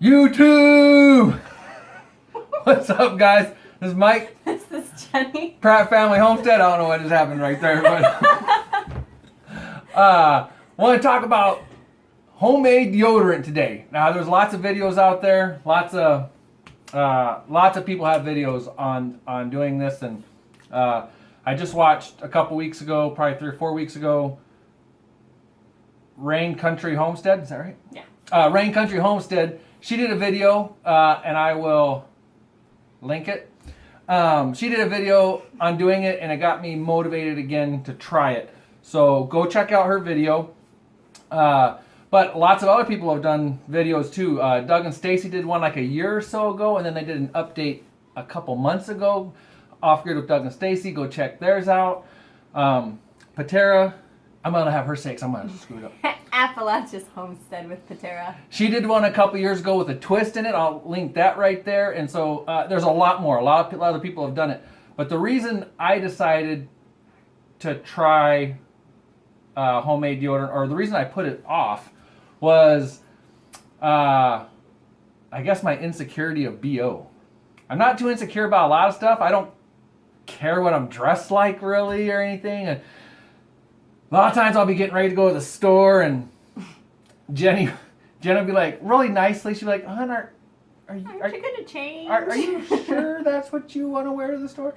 YouTube! What's up, guys? This is Mike. This is Jenny. Pratt Family Homestead. I don't know what just happened right there, but want to talk about homemade deodorant today. Now, there's lots of videos out there. Lots of people have videos on doing this, and I just watched a couple weeks ago, probably 3 or 4 weeks ago, Country Homestead. Is that right? Yeah. Country Homestead. She did a video, and I will link it. She did a video on doing it, and it got me motivated again to try it. So go check out her video. But lots of other people have done videos too. Doug and Stacy did one like a year or so ago, and then they did an update a couple months ago. Off Grid with Doug and Stacy. Go check theirs out. Patera, I'm going to have her say because I'm going to screw it up. Appalachia's Homestead with Patera. She did one a couple years ago with a twist in it. I'll link that right there. And so there's a lot more. A lot of other people have done it. But the reason I decided to try homemade deodorant, or the reason I put it off, was I guess my insecurity of BO. I'm not too insecure about a lot of stuff. I don't care what I'm dressed like really or anything. And a lot of times I'll be getting ready to go to the store, and Jenny will be like, really nicely, she'll be like, hon, are you going to change? Are you sure that's what you want to wear to the store?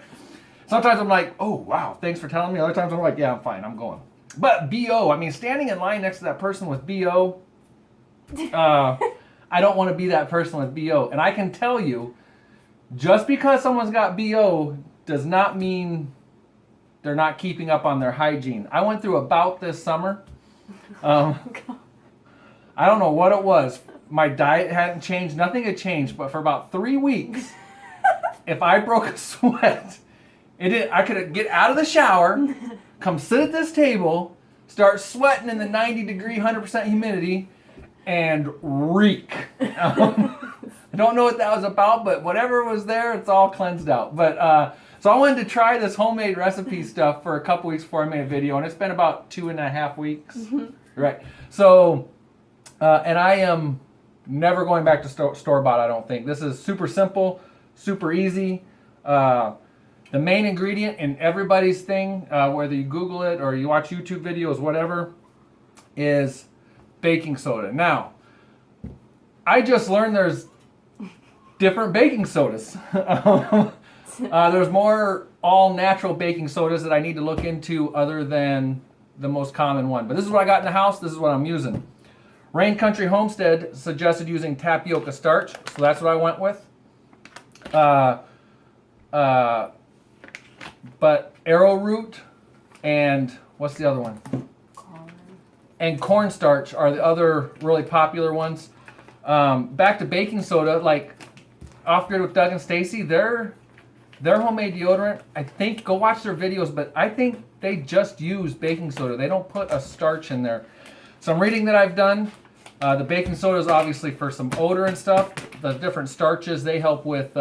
Sometimes I'm like, oh, wow, thanks for telling me. Other times I'm like, yeah, I'm fine, I'm going. But BO, I mean, standing in line next to that person with BO, I don't want to be that person with BO. And I can tell you, just because someone's got BO does not mean they're not keeping up on their hygiene. I went through a bout this summer. I don't know what it was. My diet hadn't changed. Nothing had changed. But for about 3 weeks, if I broke a sweat, I could get out of the shower, come sit at this table, start sweating in the 90-degree, 100% humidity, and reek. I don't know what that was about, but whatever was there, it's all cleansed out. But so I wanted to try this homemade recipe stuff for a couple weeks before I made a video, and it's been about 2.5 weeks. Mm-hmm. Right. So, and I am never going back to store-bought, I don't think. This is super simple, super easy. The main ingredient in everybody's thing, whether you Google it or you watch YouTube videos, whatever, is baking soda. Now, I just learned there's different baking sodas. There's more all-natural baking sodas that I need to look into other than the most common one. But this is what I got in the house. This is what I'm using. Country Homestead suggested using tapioca starch, so that's what I went with. But arrowroot and what's the other one? Corn. And cornstarch are the other really popular ones. Back to baking soda, like Off Grid with Doug and Stacy, their homemade deodorant, I think, go watch their videos, but I think they just use baking soda. They don't put a starch in there. Some reading that I've done, the baking soda is obviously for some odor and stuff. The different starches, they help with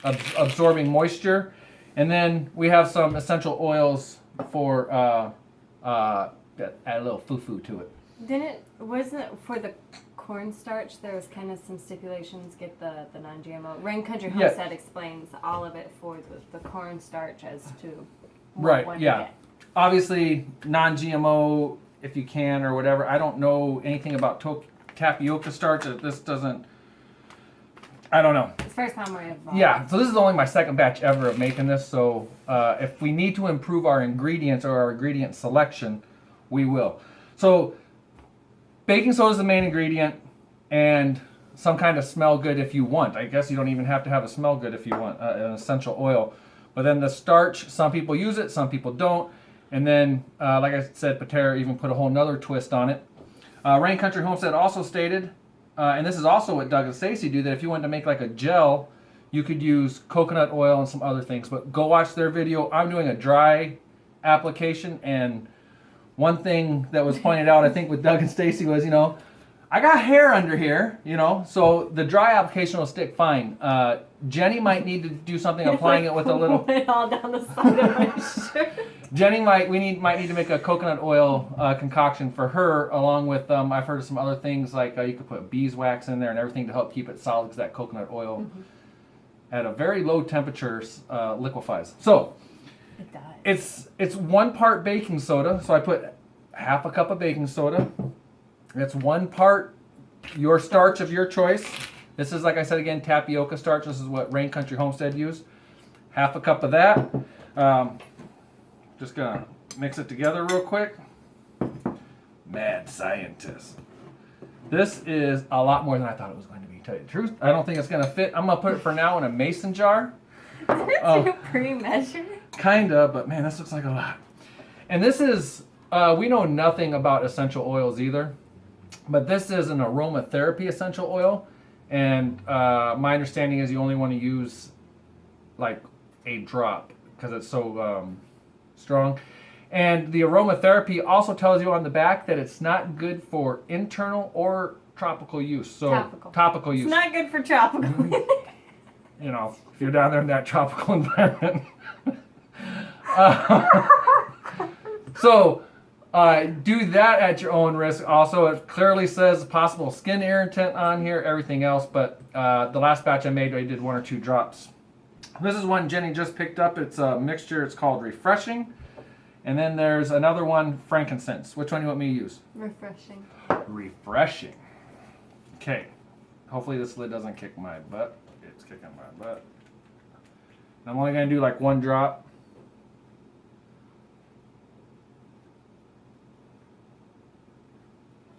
absorbing moisture. And then we have some essential oils for that add a little foo-foo to it. Wasn't it for the cornstarch, there was kind of some stipulations, get the non-GMO. Rain Country Homestead explains all of it for the cornstarch as to what one to get. Obviously, non-GMO if you can or whatever. I don't know anything about tapioca starch. This doesn't, I don't know. It's first time we're involved. Yeah, so this is only my second batch ever of making this, so if we need to improve our ingredients or our ingredient selection, we will. So baking soda is the main ingredient, and some kind of smell good if you want. I guess you don't even have to have a smell good if you want an essential oil. But then the starch, some people use it, some people don't. And then, like I said, Patera even put a whole nother twist on it. Country Homestead also stated, and this is also what Doug and Stacy do, that if you wanted to make like a gel, you could use coconut oil and some other things. But go watch their video. I'm doing a dry application, and one thing that was pointed out, I think, with Doug and Stacy was, I got hair under here, you know, so the dry application will stick fine. Jenny might need to do something applying it with a little. Went all down the side of my shirt. Jenny might need to make a coconut oil concoction for her, along with I've heard of some other things like you could put beeswax in there and everything to help keep it solid because that coconut oil at a very low temperature liquefies. So It does. it's 1 part baking soda, so I put half a cup of baking soda. It's 1 part your starch of your choice. This is, like I said again, tapioca starch. This is what Rain Country Homestead used. Half a cup of that. Just gonna mix it together real quick. Mad scientist. This is a lot more than I thought it was going to be, to tell you the truth. I don't think it's gonna fit. I'm gonna put it for now in a mason jar. Did you pre-measure? Kinda, but man, this looks like a lot. And this is, we know nothing about essential oils either, but this is an aromatherapy essential oil. And my understanding is you only want to use like a drop because it's so strong. And the aromatherapy also tells you on the back that it's not good for internal or tropical use. So topical use. It's not good for tropical. You know, if you're down there in that tropical environment. So do that at your own risk. Also, it clearly says possible skin irritant on here, everything else. But the last batch I made, I did 1 or 2 drops. This is one Jenny just picked up. It's a mixture. It's called Refreshing. And then there's another one, Frankincense. Which one do you want me to use? Refreshing. Refreshing. Okay. Hopefully this lid doesn't kick my butt. It's kicking my butt. I'm only going to do like 1 drop.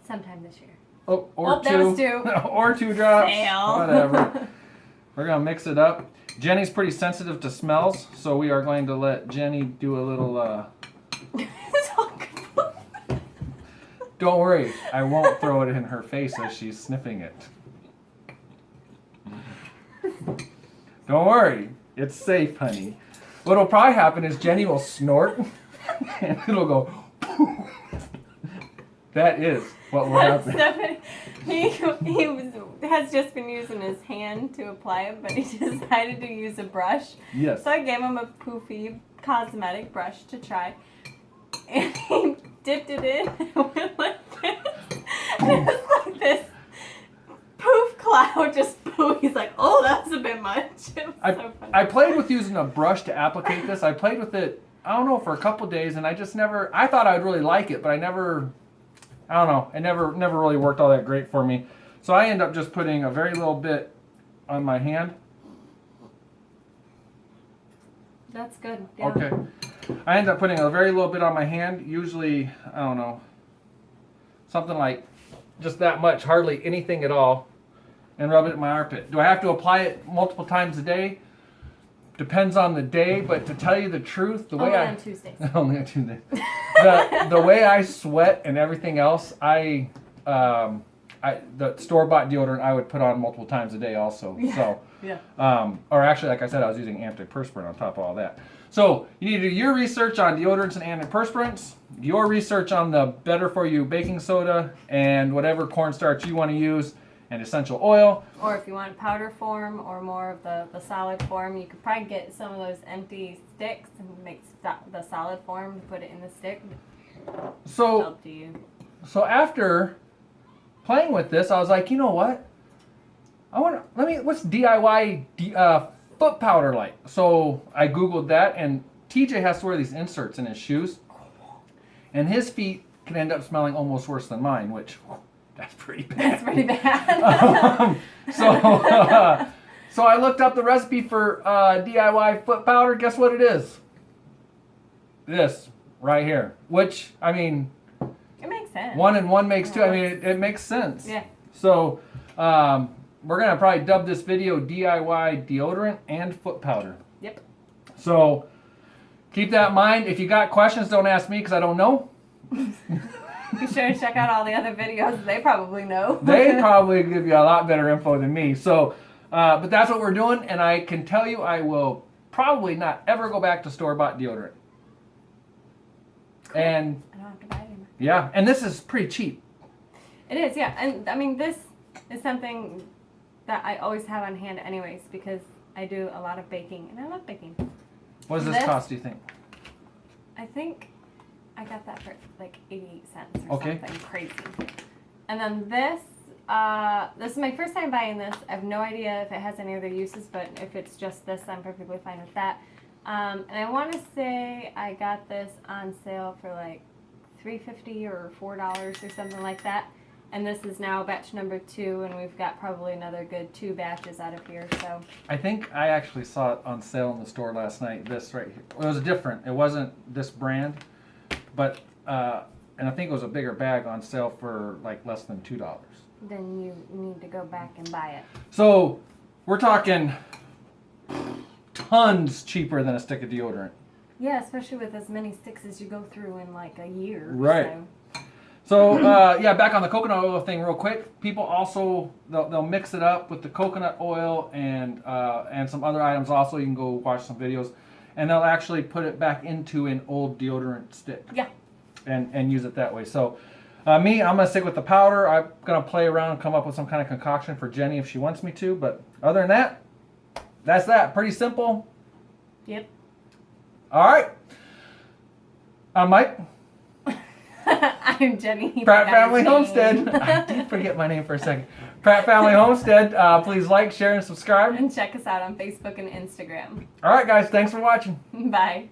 Sometime this year. Oh, or 2. That was 2. Or 2 drops. Fail. Whatever. We're going to mix it up. Jenny's pretty sensitive to smells, so we are going to let Jenny do a little... Don't worry, I won't throw it in her face as she's sniffing it. Don't worry, it's safe, honey. What'll probably happen is Jenny will snort, and it'll go... That is what will happen. Has just been using his hand to apply it, but he decided to use a brush. Yes. So I gave him a poofy cosmetic brush to try. And he dipped it in and went like this. And it was like this poof cloud just poof. He's like, oh, that's a bit much. It was so funny. I played with using a brush to applicate this. I played with it, I don't know, for a couple days, and I just never, I thought I would really like it, but I don't know, it never really worked all that great for me. So I end up just putting a very little bit on my hand. That's good. Yeah. Okay. I end up putting a very little bit on my hand, usually, I don't know, something like just that much, hardly anything at all, and rub it in my armpit. Do I have to apply it multiple times a day? Depends on the day, but to tell you the truth, the way Only on Tuesdays. Only on Tuesdays. The way I sweat and everything else, the store-bought deodorant I would put on multiple times a day also. So, Yeah. Or actually, like I said, I was using antiperspirant on top of all that. So you need to do your research on deodorants and antiperspirants, your research on the better-for-you baking soda, and whatever cornstarch you want to use, and essential oil. Or if you want powder form or more of the solid form, you could probably get some of those empty sticks and make the solid form to put it in the stick. So, It's up to you. So after playing with this, I was like, you know what? What's DIY foot powder like? So I Googled that, and TJ has to wear these inserts in his shoes, and his feet can end up smelling almost worse than mine, which, that's pretty bad. That's pretty bad. So I looked up the recipe for DIY foot powder. Guess what it is? This right here. Which, I mean, It makes sense. 1 and 1 makes 2. I mean, it makes sense. Yeah. So we're going to probably dub this video DIY deodorant and foot powder. Yep. So keep that in mind. If you got questions, don't ask me because I don't know. Be sure to check out all the other videos. They probably know. They probably give you a lot better info than me. So, but that's what we're doing, and I can tell you I will probably not ever go back to store-bought deodorant. And I don't have to buy it anymore. yeah, and this is pretty cheap. It is, yeah. And I mean, this is something that I always have on hand anyways because I do a lot of baking and I love baking. What does this cost, do you think? I think I got that for like 88 cents or Okay. something crazy. And then this is my first time buying this. I have no idea if it has any other uses, but if it's just this, I'm perfectly fine with that. And I want to say I got this on sale for like $3.50 or $4 or something like that. And this is now batch number 2, and we've got probably another good 2 batches out of here. So I think I actually saw it on sale in the store last night. This right here. It was different. It wasn't this brand, but and I think it was a bigger bag on sale for like less than $2. then you need to go back and buy it. So we're talking tons cheaper than a stick of deodorant. Yeah, especially with as many sticks as you go through in like a year. Right. So yeah, back on the coconut oil thing real quick. People also, they'll mix it up with the coconut oil and some other items also. You can go watch some videos. And they'll actually put it back into an old deodorant stick. Yeah. And use it that way. So I'm going to stick with the powder. I'm going to play around and come up with some kind of concoction for Jenny if she wants me to. But other than that, that's that. Pretty simple. Yep. All right. I'm Mike. I'm Jenny. Pratt Family Homestead. I did forget my name for a second. Pratt Family Homestead. Please like, share, and subscribe. And check us out on Facebook and Instagram. All right, guys. Thanks for watching. Bye.